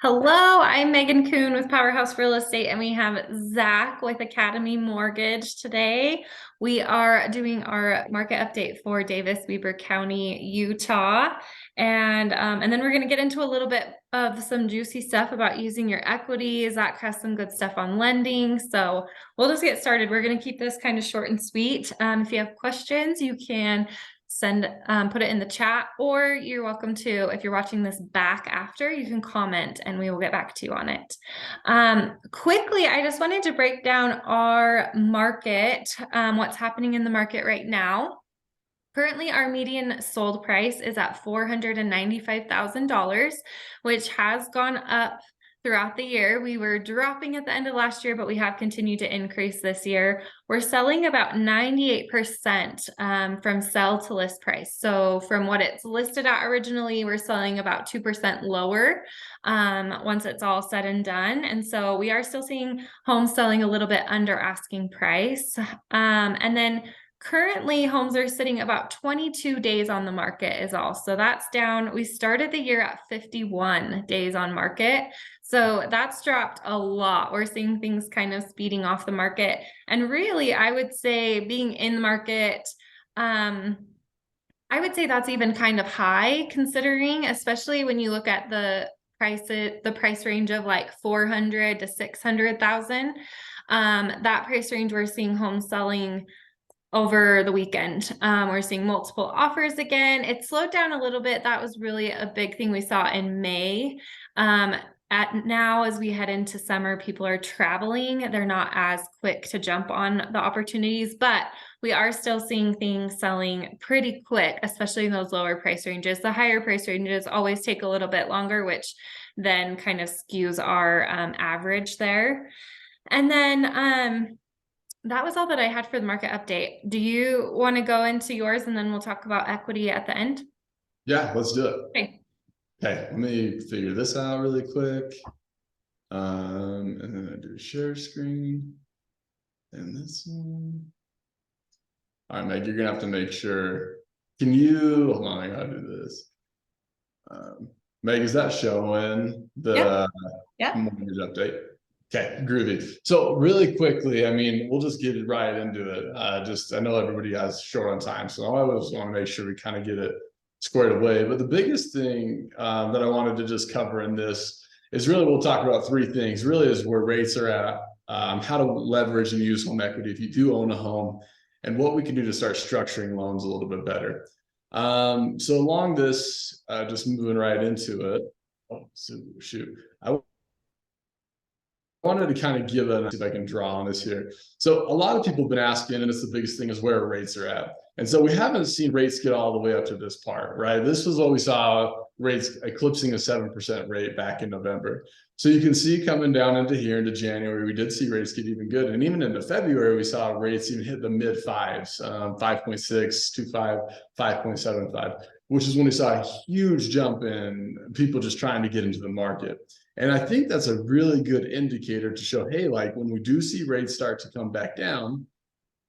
Hello, I'm Megan Kuhn with Powerhouse Real Estate, and we have Zach with Academy Mortgage today. We are doing our market update for Davis-Weber County, Utah. And then we're going to get into a little bit of some juicy stuff about using your equity. Zach has some good stuff on lending. So we'll just get started. We're going to keep this kind of short and sweet. If you have questions, you can put it in the chat, or you're welcome to, if you're watching this back after, you can comment and we will get back to you on it. Quickly, I just wanted to break down our market, what's happening in the market right now. Currently, our median sold price is at $495,000, which has gone up throughout the year. We were dropping at the end of last year, but we have continued to increase this year. We're selling about 98% from sell to list price. So from what it's listed at originally, we're selling about 2% lower once it's all said and done. And so we are still seeing homes selling a little bit under asking price. And then currently, homes are sitting about 22 days on the market is all. So that's down. We started the year at 51 days on market. So that's dropped a lot. We're seeing things kind of speeding off the market. And really, I would say being in the market, I would say that's even kind of high considering, especially when you look at the price range of like 400 to 600,000. That price range, we're seeing homes selling over the weekend. We're seeing multiple offers again. It slowed down a little bit. That was really a big thing we saw in May. Now, as we head into summer, people are traveling. They're not as quick to jump on the opportunities, but we are still seeing things selling pretty quick, especially in those lower price ranges. The higher price ranges always take a little bit longer, which then kind of skews our average there. And then that was all that I had for the market update. Do you want to go into yours and then we'll talk about equity at the end? Yeah, let's do it. Okay. Okay, let me figure this out really quick. And then I do a share screen. And this one. All right, Meg, you're gonna have to make sure. Can you hold on? I gotta do this. Meg, is that showing the mortgage update? Okay, groovy. So really quickly, I mean, we'll just get right into it. I know everybody has short on time, so I always want to make sure we kind of get it squared away. But the biggest thing that I wanted to just cover in this is really, we'll talk about three things. Really is where rates are at, how to leverage and use home equity if you do own a home, and what we can do to start structuring loans a little bit better. So along this, just moving right into it. Oh, shoot. I wanted to kind of give see if I can draw on this here. So a lot of people have been asking, and it's the biggest thing, is where rates are at. And so we haven't seen rates get all the way up to this part, right? This was what we saw, rates eclipsing a 7% rate back in November. So you can see coming down into here into January, we did see rates get even good. And even into February, we saw rates even hit the mid fives, 5.625, 5.75, which is when we saw a huge jump in people just trying to get into the market. And I think that's a really good indicator to show, hey, like when we do see rates start to come back down,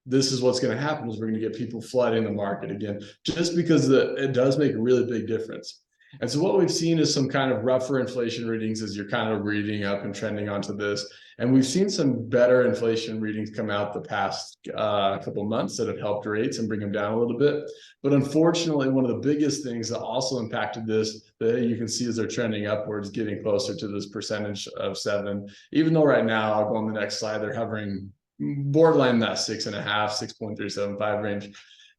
this is what's going to happen, is we're going to get people flooding the market again, just because it does make a really big difference. And so what we've seen is some kind of rougher inflation readings as you're kind of reading up and trending onto this. And we've seen some better inflation readings come out the past couple of months that have helped rates and bring them down a little bit. But unfortunately, one of the biggest things that also impacted this, that you can see as they're trending upwards, getting closer to this percentage of 7, even though right now, I'll go on the next slide, they're hovering borderline that 6.5, 6.375 range.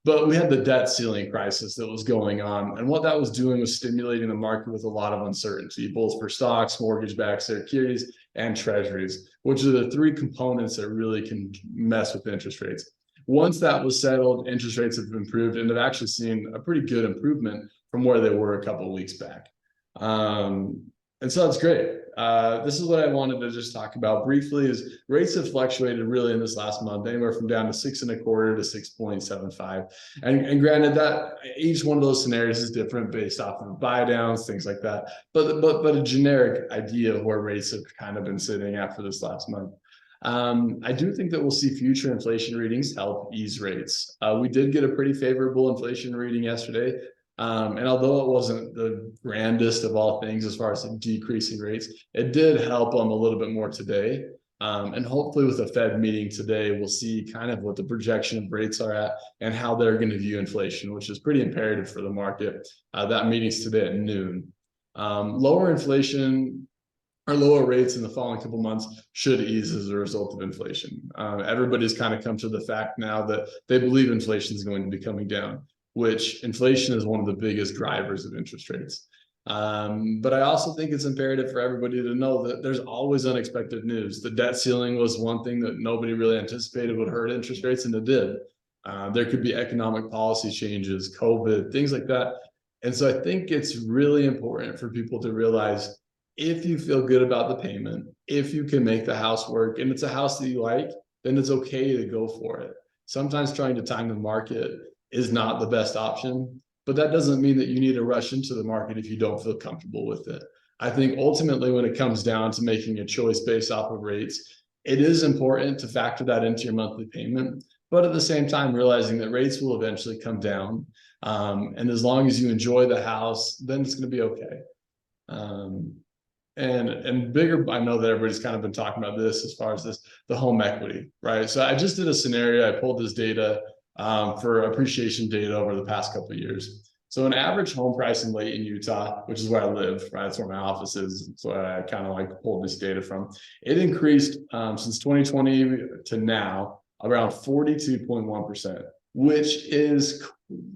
But we had the debt ceiling crisis that was going on. And what that was doing was stimulating the market with a lot of uncertainty, both for stocks, mortgage-backed securities, and treasuries, which are the three components that really can mess with interest rates. Once that was settled, interest rates have improved, and have actually seen a pretty good improvement from where they were a couple of weeks back. And so that's great. This is what I wanted to just talk about briefly, is rates have fluctuated really in this last month, anywhere from down to 6.25 to 6.75. And granted that each one of those scenarios is different based off of buy downs, things like that. But a generic idea of where rates have kind of been sitting at for this last month. I do think that we'll see future inflation readings help ease rates. We did get a pretty favorable inflation reading yesterday. And although it wasn't the grandest of all things as far as decreasing rates, it did help them a little bit more today. And hopefully with the Fed meeting today, we'll see kind of what the projection of rates are at and how they're going to view inflation, which is pretty imperative for the market. That meeting's today at noon. Lower inflation or lower rates in the following couple months should ease as a result of inflation. Everybody's kind of come to the fact now that they believe inflation is going to be coming down, which inflation is one of the biggest drivers of interest rates. But I also think it's imperative for everybody to know that there's always unexpected news. The debt ceiling was one thing that nobody really anticipated would hurt interest rates, and it did. There could be economic policy changes, COVID, things like that. And so I think it's really important for people to realize if you feel good about the payment, if you can make the house work and it's a house that you like, then it's okay to go for it. Sometimes trying to time the market is not the best option, but that doesn't mean that you need to rush into the market if you don't feel comfortable with it. I think ultimately when it comes down to making a choice based off of rates, it is important to factor that into your monthly payment, but at the same time, realizing that rates will eventually come down. And as long as you enjoy the house, then it's going to be okay. And bigger, I know that everybody's kind of been talking about this as far as the home equity, right? So I just did a scenario. I pulled this data for appreciation data over the past couple of years. So an average home price in Layton, Utah, which is where I live, right? That's where my office is. So I kind of like pulled this data from. It increased since 2020 to now around 42.1%, which is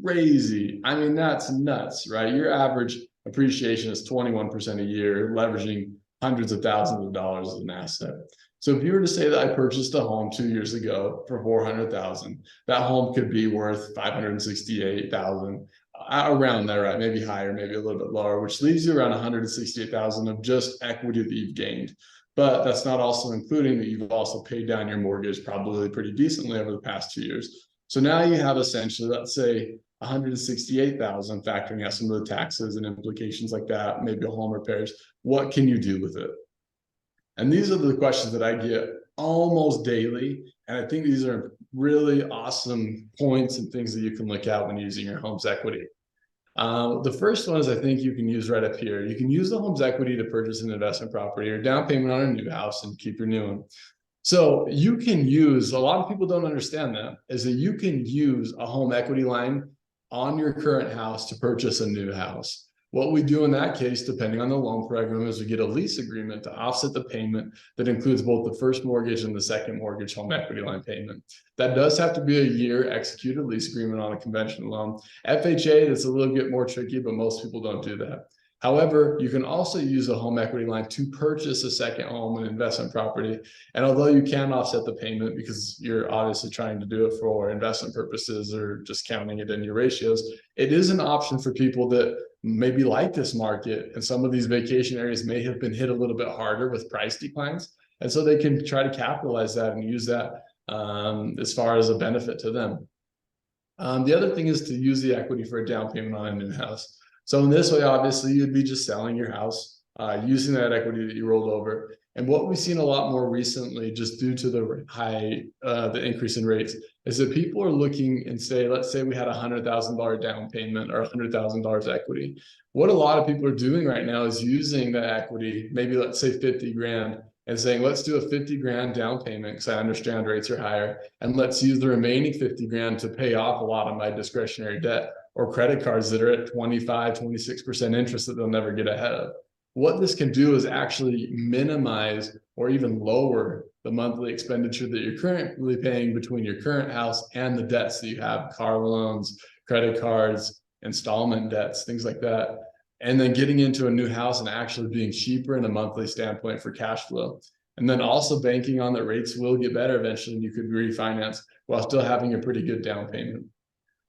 crazy. I mean, that's nuts, right? Your average appreciation is 21% a year, leveraging hundreds of thousands of dollars as an asset. So if you were to say that I purchased a home 2 years ago for $400,000, that home could be worth $568,000, around there, right? Maybe higher, maybe a little bit lower, which leaves you around $168,000 of just equity that you've gained. But that's not also including that you've also paid down your mortgage probably pretty decently over the past 2 years. So now you have essentially, let's say, $168,000, factoring out some of the taxes and implications like that, maybe home repairs. What can you do with it? And these are the questions that I get almost daily. And I think these are really awesome points and things that you can look at when using your home's equity. The first one is I think you can use right up here. You can use the home's equity to purchase an investment property or down payment on a new house and keep your new one. So you can use, a lot of people don't understand that, is that you can use a home equity line on your current house to purchase a new house. What we do in that case, depending on the loan program, is we get a lease agreement to offset the payment that includes both the first mortgage and the second mortgage home equity line payment. That does have to be a year executed lease agreement on a conventional loan. FHA, that's a little bit more tricky, but most people don't do that. However, you can also use a home equity line to purchase a second home and investment property. And although you can offset the payment because you're obviously trying to do it for investment purposes or just counting it in your ratios, it is an option for people that maybe like this market. And some of these vacation areas may have been hit a little bit harder with price declines. And so they can try to capitalize that and use that as far as a benefit to them. The other thing is to use the equity for a down payment on a new house. So in this way, obviously, you'd be just selling your house, using that equity that you rolled over. And what we've seen a lot more recently, just due to the increase in rates, is that people are looking and say, let's say we had $100,000 down payment or $100,000 equity. What a lot of people are doing right now is using the equity, maybe let's say 50 grand, and saying, let's do a 50 grand down payment because I understand rates are higher. And let's use the remaining 50 grand to pay off a lot of my discretionary debt or credit cards that are at 25, 26% interest that they'll never get ahead of. What this can do is actually minimize or even lower the monthly expenditure that you're currently paying between your current house and the debts that you have, car loans, credit cards, installment debts, things like that. And then getting into a new house and actually being cheaper in a monthly standpoint for cash flow. And then also banking on that rates will get better eventually and you could refinance while still having a pretty good down payment.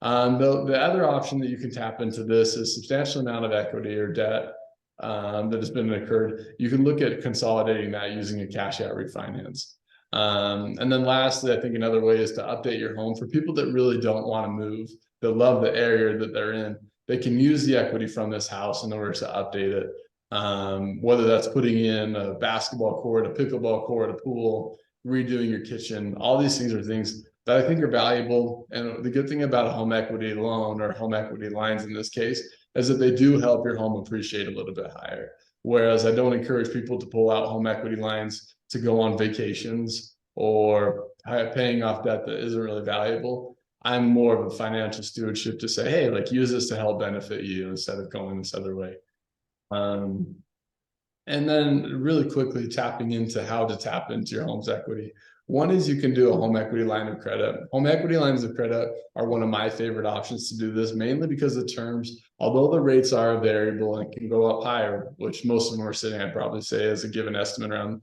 The other option that you can tap into this is substantial amount of equity or debt that has been incurred. You can look at consolidating that using a cash out refinance. And then lastly, I think another way is to update your home for people that really don't want to move, that love the area that they're in. They can use the equity from this house in order to update it. Whether that's putting in a basketball court, a pickleball court, a pool, redoing your kitchen, all these things are things that I think are valuable. And the good thing about a home equity loan or home equity lines in this case is that they do help your home appreciate a little bit higher. Whereas I don't encourage people to pull out home equity lines to go on vacations or paying off debt that isn't really valuable. I'm more of a financial stewardship to say, hey, like use this to help benefit you instead of going this other way. And then really quickly tapping into how to tap into your home's equity. One is you can do a home equity line of credit. Home equity lines of credit are one of my favorite options to do this, mainly because the terms, although the rates are variable and can go up higher, which most of them are sitting, I'd probably say as a given estimate around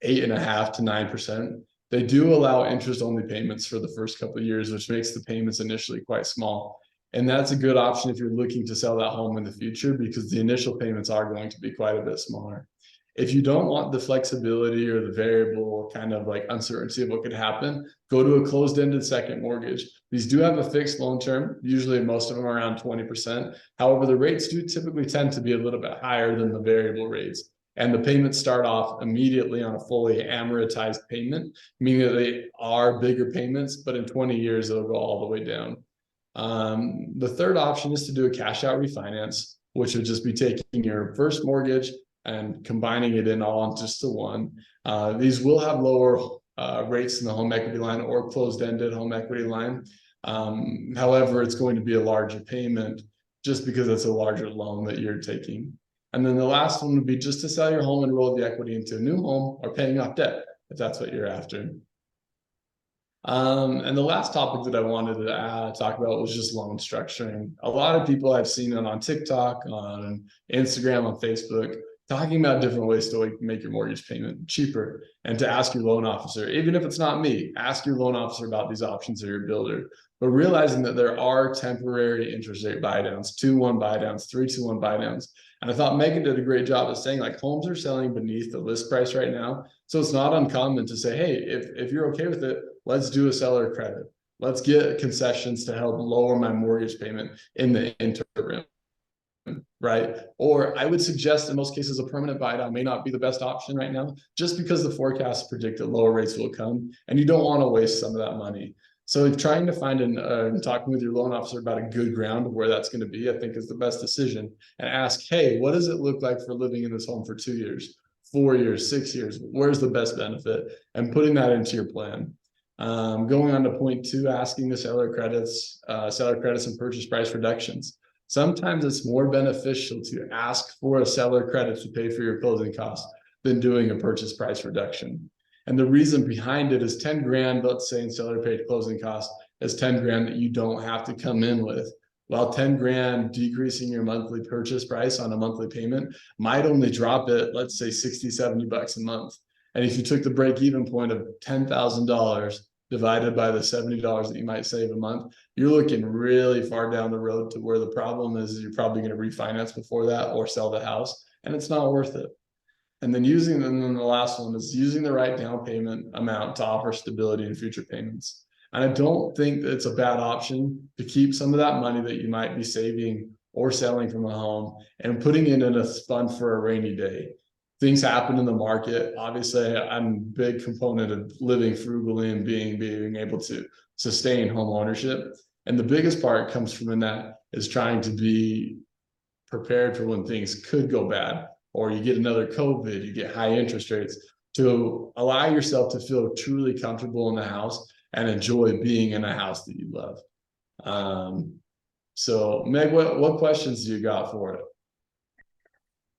8.5% to 9%. They do allow interest only payments for the first couple of years, which makes the payments initially quite small. And that's a good option if you're looking to sell that home in the future, because the initial payments are going to be quite a bit smaller. If you don't want the flexibility or the variable kind of like uncertainty of what could happen, go to a closed-ended second mortgage. These do have a fixed loan term. Usually most of them are around 20%. However, the rates do typically tend to be a little bit higher than the variable rates. And the payments start off immediately on a fully amortized payment, meaning that they are bigger payments, but in 20 years, it'll go all the way down. The third option is to do a cash out refinance, which would just be taking your first mortgage and combining it in all just to one. These will have lower rates in the home equity line or closed-ended home equity line. However, it's going to be a larger payment just because it's a larger loan that you're taking. And then the last one would be just to sell your home and roll the equity into a new home or paying off debt, if that's what you're after. And the last topic that I wanted to talk about was just loan structuring. A lot of people I've seen it on TikTok, on Instagram, on Facebook, talking about different ways to make your mortgage payment cheaper and to ask your loan officer, even if it's not me, ask your loan officer about these options or your builder. But realizing that there are temporary interest rate buy downs, 2-1 buy downs, 3-2-1 buy downs. And I thought Megan did a great job of saying like homes are selling beneath the list price right now. So it's not uncommon to say, hey, if you're okay with it, let's do a seller credit. Let's get concessions to help lower my mortgage payment in the interim, right? Or I would suggest in most cases, a permanent buy down may not be the best option right now, just because the forecasts predict that lower rates will come and you don't want to waste some of that money. So trying to find and talking with your loan officer about a good ground of where that's going to be, I think is the best decision. And ask, hey, what does it look like for living in this home for 2 years, 4 years, 6 years? Where's the best benefit? And putting that into your plan. Going on to point 2, asking the seller credits and purchase price reductions. Sometimes it's more beneficial to ask for a seller credit to pay for your closing costs than doing a purchase price reduction. And the reason behind it is 10 grand, let's say in seller paid closing costs, is 10 grand that you don't have to come in with. While 10 grand decreasing your monthly purchase price on a monthly payment might only drop it, let's say 60, 70 bucks a month. And if you took the break even point of $10,000 divided by the $70 that you might save a month, you're looking really far down the road to where the problem is you're probably going to refinance before that or sell the house, and it's not worth it. And then the last one is using the right down payment amount to offer stability in future payments. And I don't think that it's a bad option to keep some of that money that you might be saving or selling from a home and putting it in a fund for a rainy day. Things happen in the market. Obviously, I'm a big component of living frugally and being able to sustain home ownership. And the biggest part comes from in that is trying to be prepared for when things could go bad, or you get another COVID, you get high interest rates, to allow yourself to feel truly comfortable in the house and enjoy being in a house that you love. So Meg, what questions do you got for it?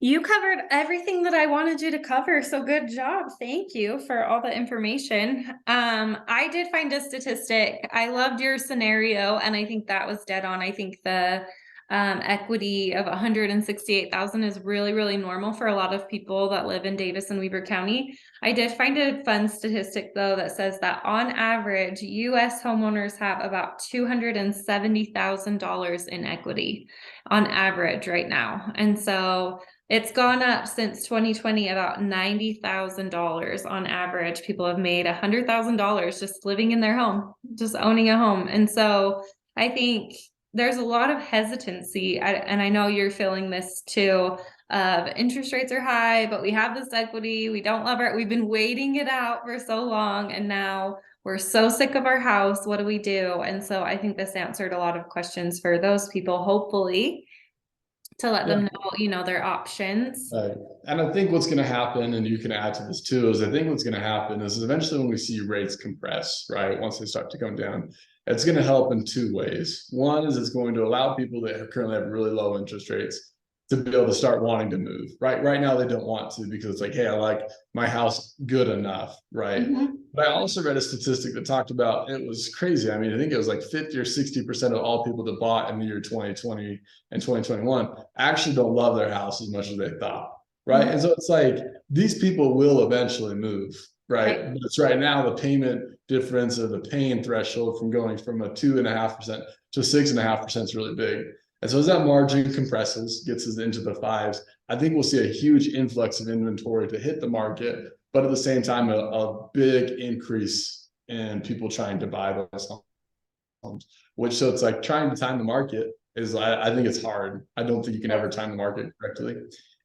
You covered everything that I wanted you to cover. So good job. Thank you for all the information. I did find a statistic. I loved your scenario, and I think that was dead on. I think the equity of 168,000 is really, really normal for a lot of people that live in Davis and Weber County. I did find a fun statistic though that says that on average, US homeowners have about $270,000 in equity on average right now. And so it's gone up since 2020, about $90,000 on average. People have made $100,000 just living in their home, just owning a home. And so I think there's a lot of hesitancy, and I know you're feeling this too, of interest rates are high, but we have this equity, we don't love it, we've been waiting it out for so long, and now we're so sick of our house. What do we do? And so I think this answered a lot of questions for those people, hopefully, to let them know, you know, their options. Right. And I think what's going to happen, and you can add to this too, is I think what's going to happen is eventually when we see rates compress, right, once they start to come down, it's going to help in two ways. One is it's going to allow people that currently have really low interest rates to be able to start wanting to move, right? Right now they don't want to because it's like, hey, I like my house good enough, right? Mhm. But I also read a statistic that talked about, it was crazy. I mean, I think it was like 50 or 60% of all people that bought in the year 2020 and 2021 actually don't love their house as much as they thought, right? And so it's like, these people will eventually move, right? But it's right now the payment difference or the pain threshold from going from a 2.5% to 6.5% is really big. And so as that margin compresses, gets us into the fives, I think we'll see a huge influx of inventory to hit the market, but at the same time, a big increase in people trying to buy those homes. Which, so it's like trying to time the market is, I think it's hard. I don't think you can ever time the market correctly.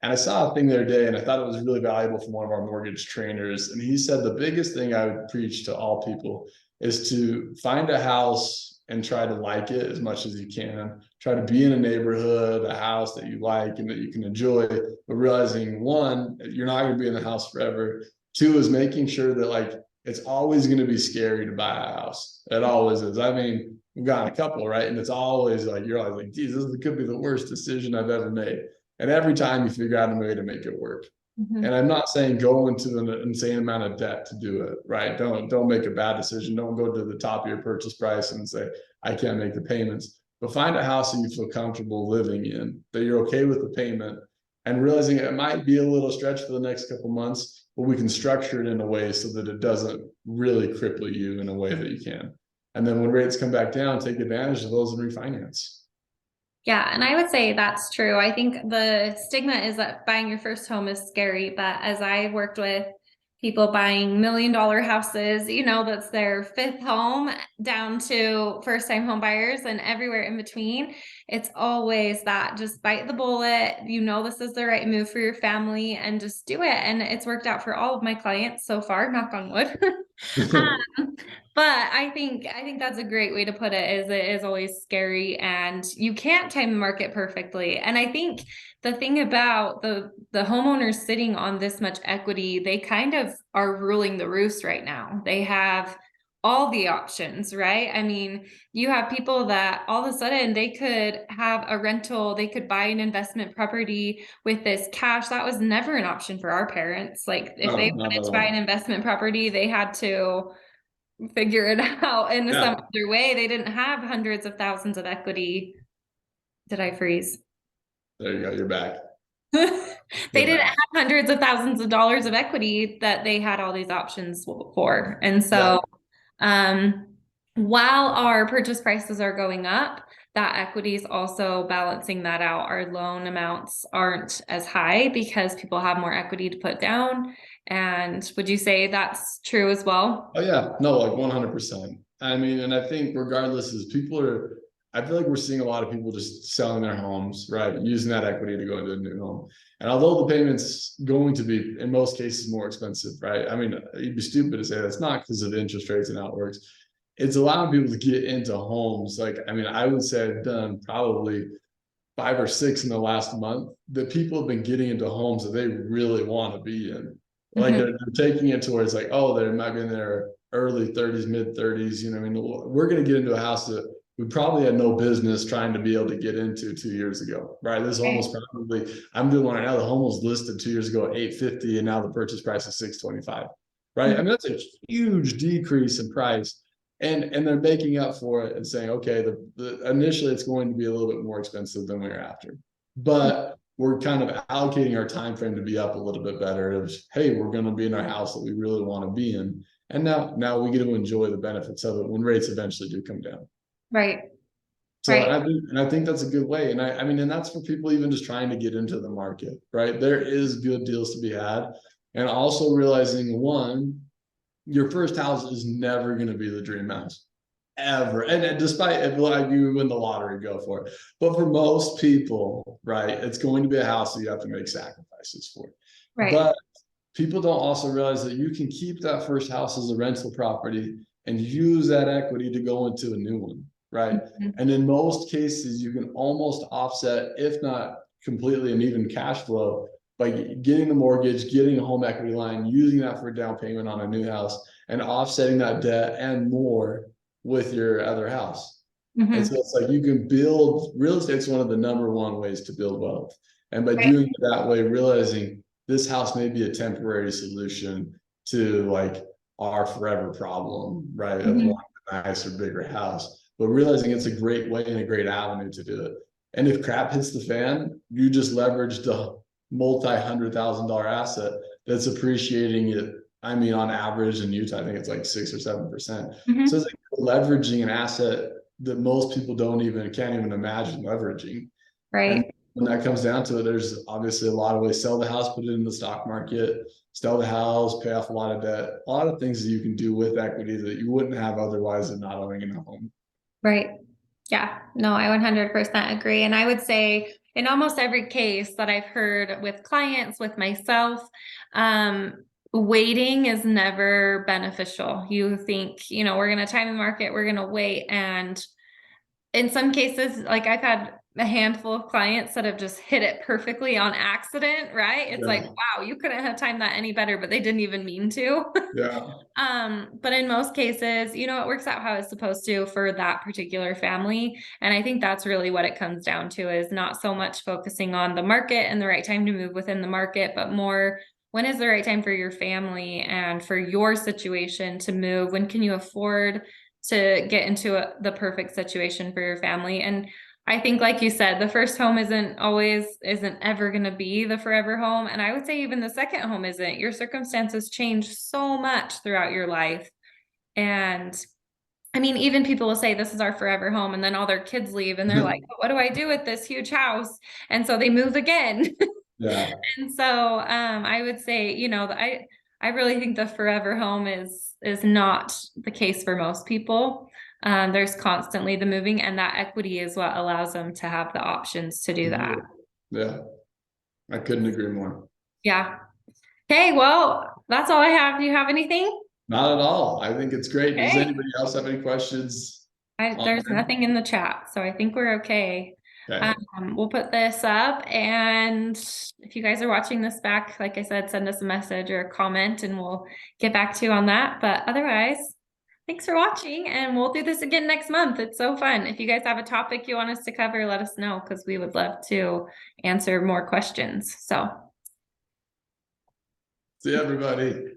And I saw a thing the other day, and I thought it was really valuable from one of our mortgage trainers. And he said the biggest thing I would preach to all people is to find a house and try to like it as much as you can. Try to be in a neighborhood, a house that you like and that you can enjoy, but realizing one, you're not going to be in the house forever. Two is making sure that like it's always going to be scary to buy a house. It always is. I mean, we've gotten a couple, right? And it's always like, you're always like, geez, this could be the worst decision I've ever made. And every time you figure out a way to make it work. Mhm. And I'm not saying go into an insane amount of debt to do it, right? Don't make a bad decision. Don't go to the top of your purchase price and say, I can't make the payments. But find a house that you feel comfortable living in, that you're okay with the payment, and realizing it might be a little stretch for the next couple months, but we can structure it in a way so that it doesn't really cripple you in a way that you can. And then when rates come back down, take advantage of those and refinance. Yeah, and I would say that's true. I think the stigma is that buying your first home is scary, but as I worked with people buying $1 million houses, you know, that's their fifth home down to first-time home buyers and everywhere in between. It's always that just bite the bullet, you know, this is the right move for your family and just do it. And it's worked out for all of my clients so far, knock on wood. But I think that's a great way to put it, is it is always scary and you can't time the market perfectly. And I think the thing about the homeowners sitting on this much equity, they kind of are ruling the roost right now. They have all the options, right? I mean, you have people that all of a sudden they could have a rental, they could buy an investment property with this cash. That was never an option for our parents. Like if they Not wanted at to buy an all. investment property, they had to figure it out in some Yeah, other way. They didn't have hundreds of thousands of equity. Did I freeze? there you go. You're back. They You're didn't back. have hundreds of thousands of dollars of equity that they had all these options for. And Yeah. so, um, while our purchase prices are going up, that equity is also balancing that out. Our loan amounts aren't as high because people have more equity to put down. And would you say that's true as well? Oh yeah, no, like 100%. I mean, and I think regardless is people are, I feel like we're seeing a lot of people just selling their homes, right? Using that equity to go into a new home. And although the payment's going to be in most cases more expensive, right? I mean, you'd be stupid to say that's not because of interest rates and how it works. It's allowing people to get into homes. Like, I mean, I would say I've done probably 5 or 6 in the last month that people have been getting into homes that they really want to be in. Like Mhm. they're taking it to where it's like, oh, they might be in their early 30s, mid 30s. You know, I mean, we're going to get into a house that we probably had no business trying to be able to get into 2 years ago, right? This home was probably, I'm doing one right now. The home was listed 2 years ago at 850, and now the purchase price is 625, right? I mean, that's a huge decrease in price. And they're making up for it and saying, okay, the initially it's going to be a little bit more expensive than we are after, but we're kind of allocating our time frame to be up a little bit better. It was, hey, we're going to be in our house that we really want to be in, and now we get to enjoy the benefits of it when rates eventually do come down. Right, So right. I think that's a good way. And I mean, and that's for people even just trying to get into the market, right? There is good deals to be had. And also realizing one, your first house is never going to be the dream house ever. And despite if like you win the lottery, go for it. But for most people, right, it's going to be a house that you have to make sacrifices for. Right. But people don't also realize that you can keep that first house as a rental property and use that equity to go into a new one, right? Mhm. And in most cases, you can almost offset, if not completely and even cash flow, by getting the mortgage, getting a home equity line, using that for a down payment on a new house, and offsetting that debt and more with your other house. And Mhm. so it's like you can build, real estate's one of the number one ways to build wealth. And by Right. doing it that way, realizing this house may be a temporary solution to like our forever problem, right? Of Mhm. wanting a nicer, bigger house, but realizing it's a great way and a great avenue to do it. And if crap hits the fan, you just leveraged a multi-$100,000 asset that's appreciating it. I mean, on average in Utah, I think it's like 6 or 7%. So Mhm. it's like leveraging an asset that most people can't even imagine leveraging. And Right. when that comes down to it, there's obviously a lot of ways: sell the house, put it in the stock market, sell the house, pay off a lot of debt, a lot of things that you can do with equity that you wouldn't have otherwise in not owning a home. Right. Yeah, no, I 100% agree. And I would say in almost every case that I've heard with clients, with myself, waiting is never beneficial. You think, we're going to time the market, we're going to wait. And in some cases, like I've had a handful of clients that have just hit it perfectly on accident, right? It's like, Yeah. wow, you couldn't have timed that any better, but they didn't even mean to. Yeah. But in most cases, it works out how it's supposed to for that particular family. And I think that's really what it comes down to, is not so much focusing on the market and the right time to move within the market, but more, when is the right time for your family and for your situation to move? When can you afford to get into the perfect situation for your family? And I think, like you said, the first home isn't ever going to be the forever home. And I would say even the second home isn't. Your circumstances change so much throughout your life. And I mean, even people will say this is our forever home, and then all their kids leave and they're like, what do I do with this huge house? And so they move again. Yeah. And so I would say, I really think the forever home is not the case for most people. There's constantly the moving, and that equity is what allows them to have the options to do that. Yeah. I couldn't agree more. Yeah. Okay, well, that's all I have. Do you have anything? Not at all. I think it's great. Does Okay. anybody else have any questions? There's nothing in the chat, so I think we're okay. Okay. We'll put this up, and if you guys are watching this back, like I said, send us a message or a comment and we'll get back to you on that. But otherwise, thanks for watching, and we'll do this again next month. It's so fun. If you guys have a topic you want us to cover, let us know, because we would love to answer more questions. So See everybody.